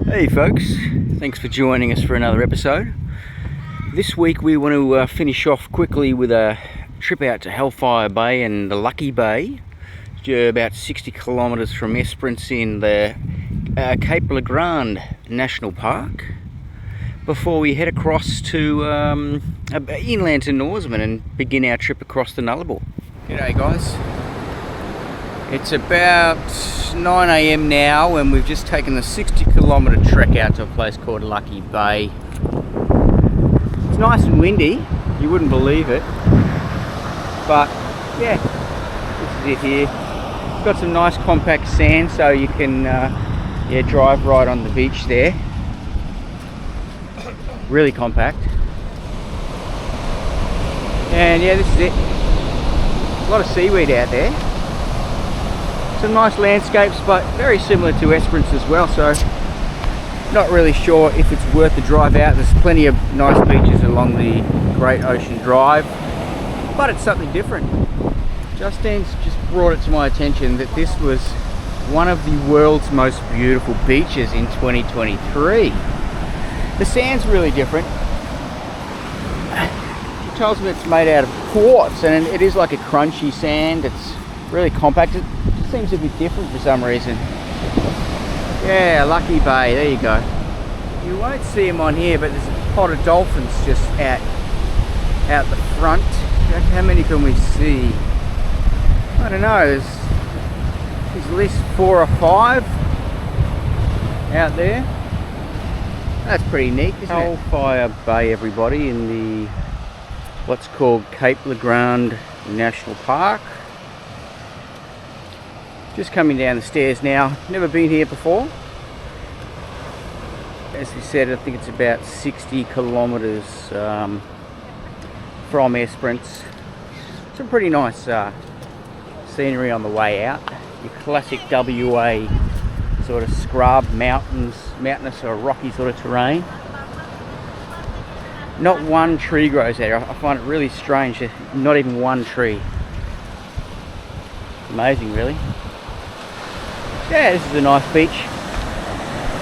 Hey folks, thanks for joining us for another episode. This week we want to finish off quickly with a trip out to Hellfire Bay and the Lucky Bay, about 60 kilometres from Esperance in the Cape Le Grand National Park, before we head across to inland to Norseman and begin our trip across the Nullarbor. G'day guys. It's about 9 AM now and we've just taken the 60 kilometre trek out to a place called Lucky Bay. It's nice and windy, you wouldn't believe it, but yeah, this is it here. It's got some nice compact sand so you can drive right on the beach there. Really compact. And yeah, this is it. A lot of seaweed out there. Some nice landscapes, but very similar to Esperance as well, so not really sure if it's worth the drive out. There's plenty of nice beaches along the Great Ocean Drive, but it's something different. Justine's just brought it to my attention that this was one of the world's most beautiful beaches in 2023. The sand's really different. She tells me it's made out of quartz, and it is like a crunchy sand. It's really compact. It seems a bit different for some reason. Yeah, Lucky Bay, there you go. You won't see them on here, but there's a pot of dolphins just out the front. How many can we see? I don't know, there's at least 4 or 5 out there. That's pretty neat, isn't it? Hellfire Bay, everybody, in the what's called Cape Le Grand National Park. Just coming down the stairs now. Never been here before. As we said, I think it's about 60 kilometres from Esperance. Some pretty nice scenery on the way out. Your classic WA sort of scrub, mountainous or rocky sort of terrain. Not one tree grows there. I find it really strange. Not even one tree. Amazing, really. Yeah, this is a nice beach.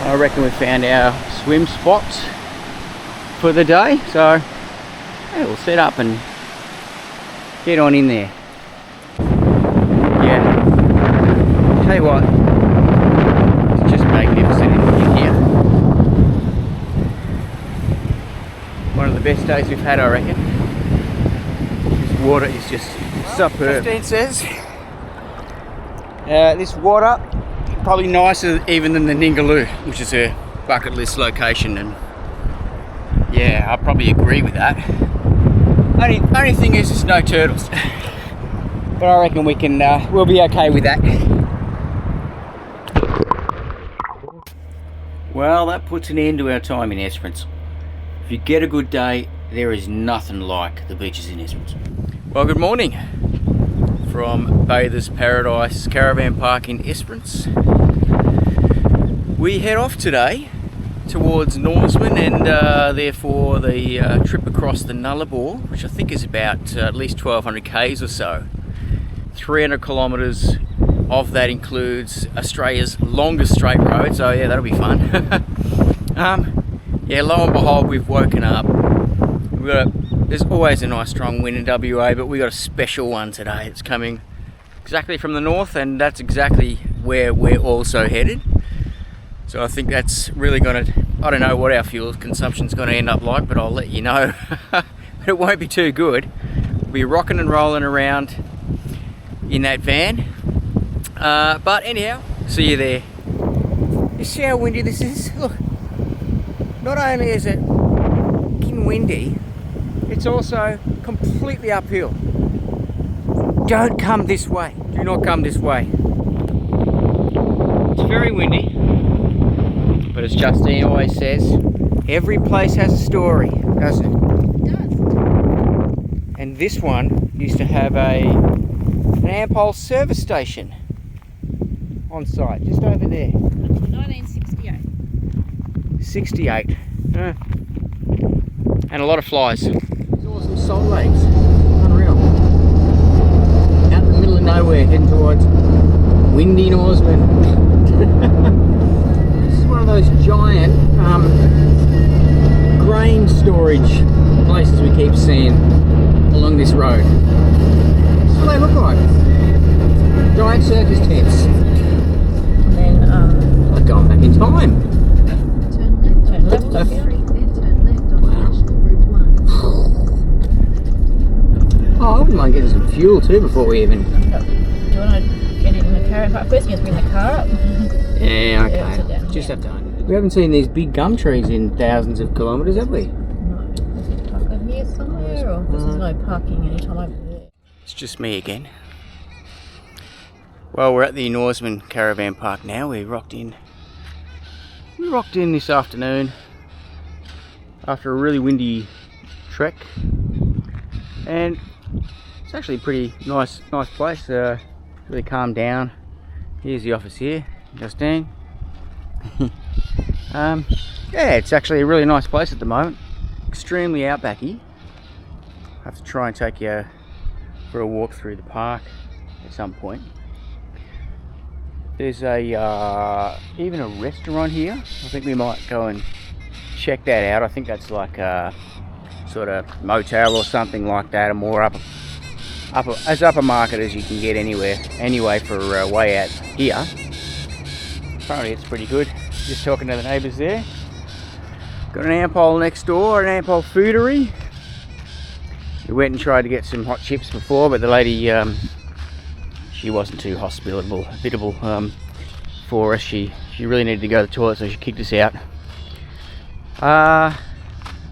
I reckon we found our swim spot for the day, so yeah, we'll set up and get on in there. Yeah, tell you what, it's just magnificent in here. One of the best days we've had, I reckon. This water is just superb. Justine says this water probably nicer even than the Ningaloo, which is her bucket list location, and yeah, I probably agree with that. Only thing is there's no turtles, but I reckon we'll be okay with that. Well, that puts an end to our time in Esperance. If you get a good day, there is nothing like the beaches in Esperance. Well, good morning from Bathers Paradise Caravan Park in Esperance. We head off today towards Norseman and therefore the trip across the Nullarbor, which I think is about at least 1200 k's or so. 300 kilometres of that includes Australia's longest straight road, so yeah, that'll be fun. Yeah, lo and behold, we've woken up. There's always a nice strong wind in WA, but we got a special one today. It's coming exactly from the north, and that's exactly where we're also headed. So I think that's really going to, I don't know what our fuel consumption's going to end up like, but I'll let you know. But it won't be too good. We'll be rocking and rolling around in that van. But anyhow, see you there. You see how windy this is? Look, not only is it fucking windy, it's also completely uphill. Don't come this way. Do not come this way. It's very windy. But as Justine always says, every place has a story, doesn't it? It does. And this one used to have an Ampol service station on site, just over there. 1968. 68. And a lot of flies. There's awesome salt lakes. Unreal. Out in the middle of nowhere, heading towards windy Norseman. This is one of those giant grain storage places we keep seeing along this road. That's what they look like. Giant circus tents. And then, Like going back in time. turn left on the street, then turn left on National Route 1. Oh, I wouldn't mind getting some fuel too before we even... Do you want to get it in the caravan park? First, you have to bring the car up. Yeah, okay. Yeah, sit down. Just have to... We haven't seen these big gum trees in thousands of kilometres, have we? No. Is it park over here somewhere? Or this is no parking anytime over there? It's just me again. Well, we're at the Norseman Caravan Park now. We rocked in this afternoon after a really windy trek, and it's actually a pretty nice place. Really calmed down. Here's the office here, Justine. Yeah, it's actually a really nice place at the moment. Extremely outbacky. I have to try and take you for a walk through the park at some point. There's even a restaurant here. I think we might go and check that out. I think that's like a sort of motel or something like that, a more upper market as you can get anywhere. Anyway, for way out here. Apparently it's pretty good. Just talking to the neighbours there. Got an Ampol next door, an Ampol foodery. We went and tried to get some hot chips before, but the lady, she wasn't too hospitable for us. She really needed to go to the toilet, so she kicked us out.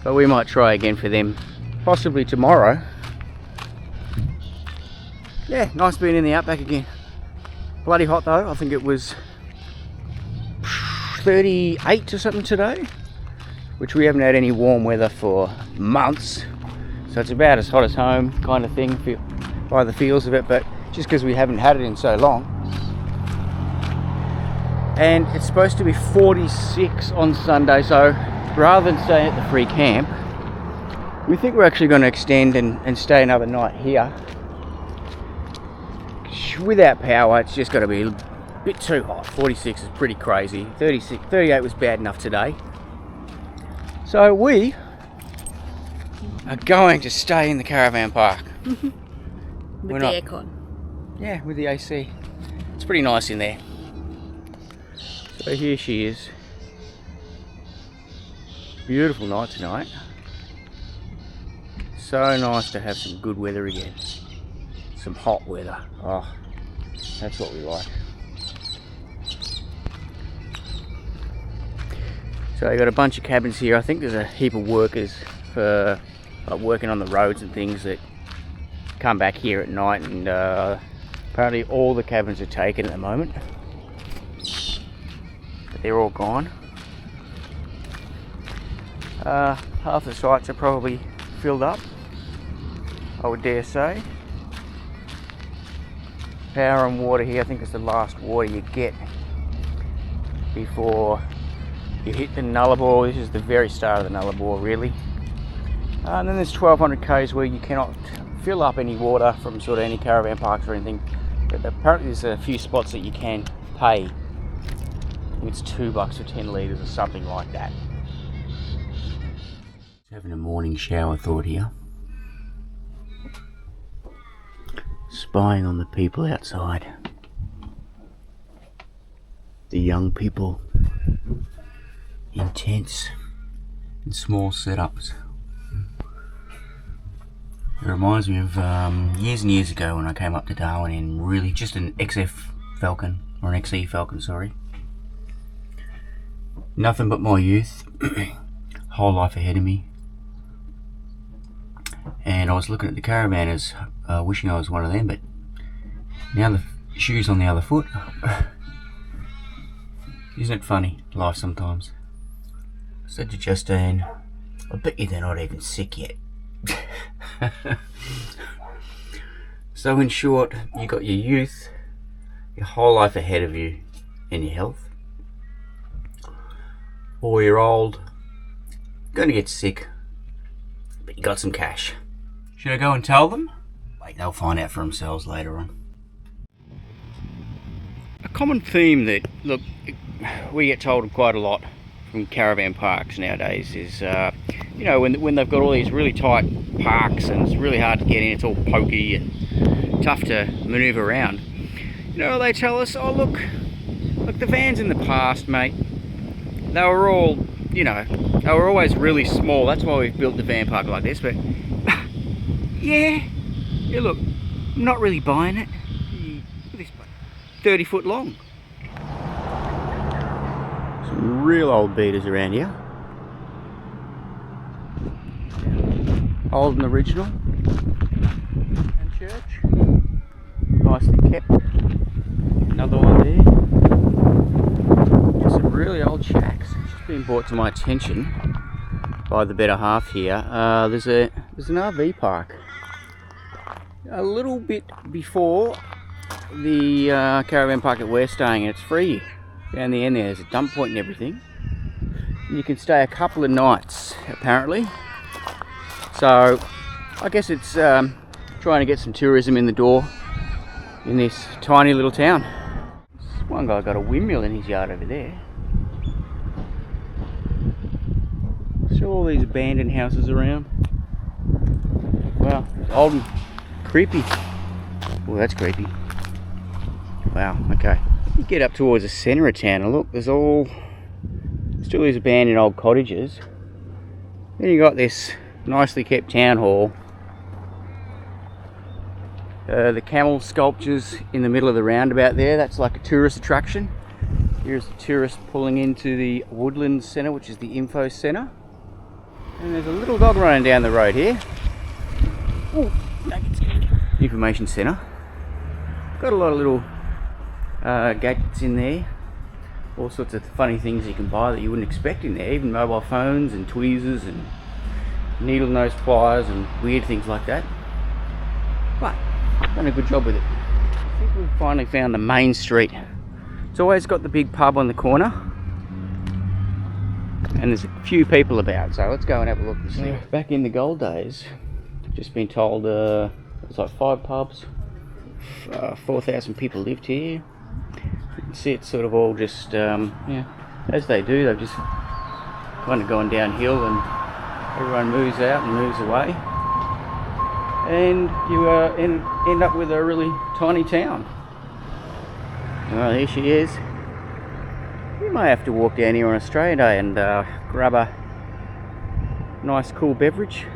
But we might try again for them, possibly tomorrow. Yeah, nice being in the outback again. Bloody hot though. I think it was 38 or something today, which we haven't had any warm weather for months. So it's about as hot as home kind of thing by the feels of it, but just because we haven't had it in so long. And it's supposed to be 46 on Sunday, so rather than staying at the free camp, we think we're actually going to extend and stay another night here. Without power, it's just got to be a bit too hot. 46 is pretty crazy. 38 was bad enough today. So we are going to stay in the caravan park. With the aircon. Yeah, with the AC. It's pretty nice in there. So here she is. Beautiful night tonight. So nice to have some good weather again. Some hot weather. Oh, that's what we like. So you got a bunch of cabins here. I think there's a heap of workers for working on the roads and things that come back here at night, and apparently all the cabins are taken at the moment. But they're all gone. Half the sites are probably filled up, I would dare say. Power and water here, I think it's the last water you get before you hit the Nullarbor. This is the very start of the Nullarbor, really. And then there's 1200 k's where you cannot fill up any water from sort of any caravan parks or anything. But apparently there's a few spots that you can pay. I think it's $2 for 10 litres or something like that. Having a morning shower thought here. Spying on the people outside. The young people in tents and small setups. It reminds me of years and years ago when I came up to Darwin in really just an XF Falcon, or an XE Falcon, sorry. Nothing but my youth, whole life ahead of me. And I was looking at the Caravanners, wishing I was one of them, but now the shoe's on the other foot. Isn't it funny, life sometimes? I said to Justine, I bet you they're not even sick yet. So in short, you got your youth, your whole life ahead of you, and your health. Or you're old, gonna get sick, but you got some cash. Should I go and tell them? Wait, they'll find out for themselves later on. A common theme that, look, we get told quite a lot from caravan parks nowadays is, you know, when they've got all these really tight parks and it's really hard to get in, it's all pokey and tough to manoeuvre around. You know, they tell us, oh look, the vans in the past, mate, they were all, you know, they were always really small. That's why we've built the van park like this. But yeah, look, I'm not really buying it. Look at this, 30 foot long. Some real old beaters around here. Old and original. And church. Nicely kept. Another one there. Some really old shacks. It's just been brought to my attention by the better half here. There's an RV park a little bit before the caravan park that we're staying in. It's free down the end there. There's a dump point and everything. And you can stay a couple of nights apparently. So I guess it's trying to get some tourism in the door in this tiny little town. This one guy got a windmill in his yard over there. See all these abandoned houses around. Wow, it's old and creepy. Oh, that's creepy. Wow, okay. You get up towards the centre of town and look, there's still these abandoned old cottages. Then you got this nicely kept town hall. The camel sculptures in the middle of the roundabout there, that's like a tourist attraction. Here's the tourist pulling into the Woodland Centre, which is the info centre. And there's a little dog running down the road here. Oh, information centre. Got a lot of little gadgets in there. All sorts of funny things you can buy that you wouldn't expect in there. Even mobile phones and tweezers and needle nose pliers and weird things like that. But done a good job with it. I think we've finally found the main street. It's always got the big pub on the corner. And there's a few people about, so let's go and have a look and see. Back in the gold days, just been told it was like 5 pubs, 4,000 people lived here. You can see it's sort of all just, yeah, as they do, they've just kind of gone downhill and everyone moves out and moves away. And you end up with a really tiny town. Well, here she is. You may have to walk down here on Australia Day and grab a nice cool beverage.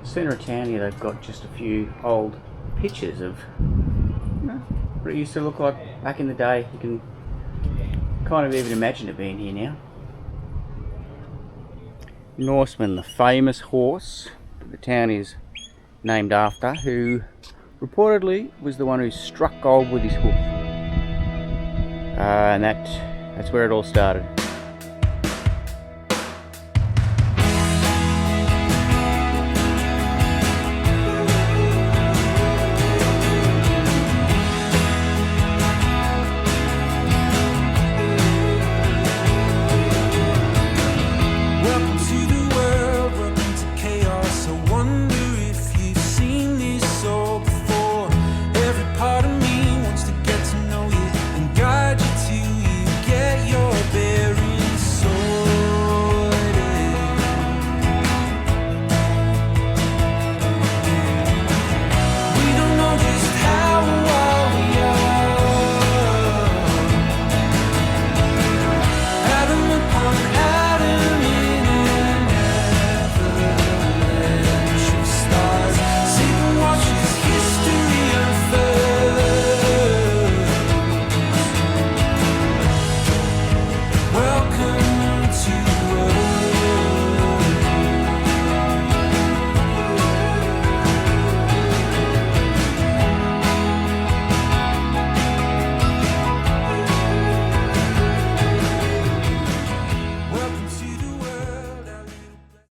Centre of town here, they've got just a few old pictures of, you know, what it used to look like back in the day. You can kind of even imagine it being here now. Norseman, the famous horse the town is named after, who reportedly was the one who struck gold with his hoof. And that's where it all started.